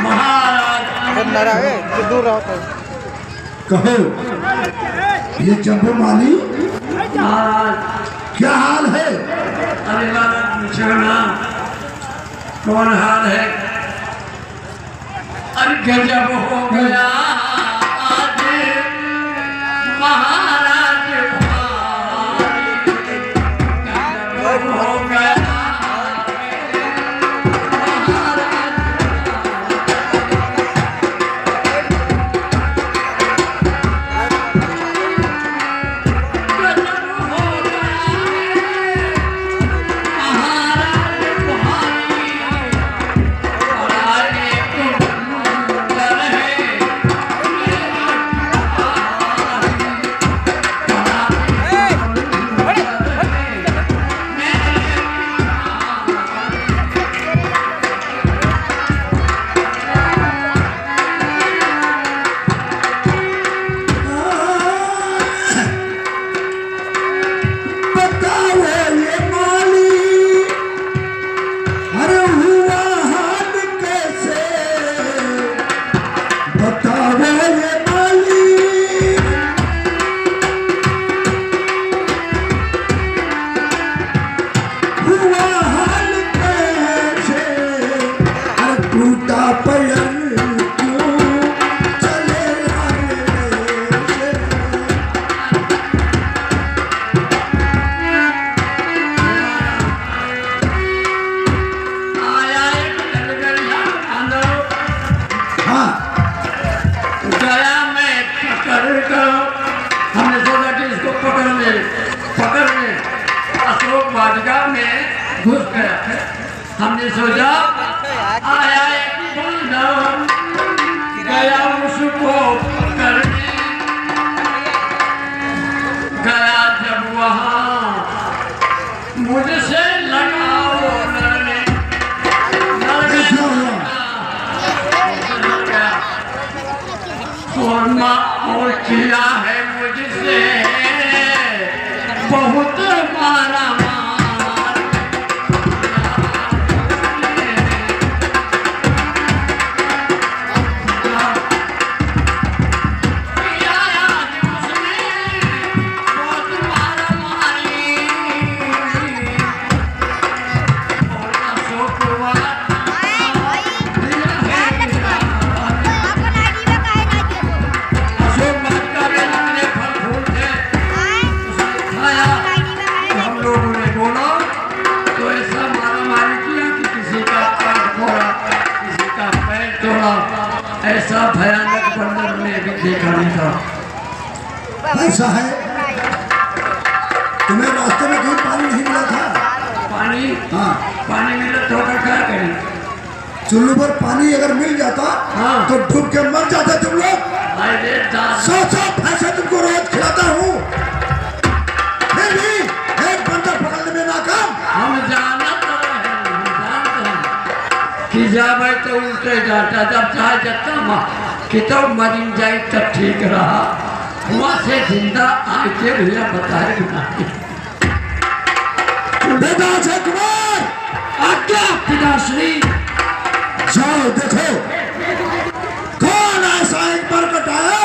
महाराज दूर रहो तो कहो ये चंपू माली क्या हाल है? अरे पूछना कौन हाल है? अरे गजब हो गया आज महाराज गजब हो गया। हमने सोचा आया एक बंदा गया उसको पकड़ने, गया जब वहाँ मुझसे लगा वो लड़ने, और किया है मुझसे बहुत मारा ऐसा भयानक बंदर में भी देखा नहीं था। ऐसा है तुम्हें रास्ते में कहीं पानी नहीं मिला था? पानी? हाँ पानी मिला तो क्या करें? चुल्लू पर पानी अगर मिल जाता हाँ तो डूब के मर जाते तुम लोग। सौ भैंसे तुमको रोज खिलाता हूँ, फिर भी एक बंदर पकड़ने में नाकाम। हम जानते हैं कि जब तो उल्टे जाता, जब चाहे जता कि तो मरीन जाए तब ठीक रहा, वहाँ से जिंदा आए भैया बताए बेटा अजय कुमार आज्ञा पिताश्री। जाओ देखो कौन ऐसा एक बरकट आया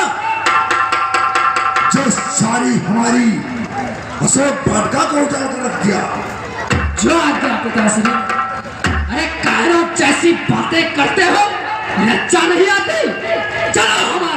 जो सारी हमारी अशोक वाटिका को उजाड़ कर रख दिया। जो आज्ञा पिताश्री। अरे कायरों जैसी बातें करते हो, लज्जा नहीं आती? चलो हमारे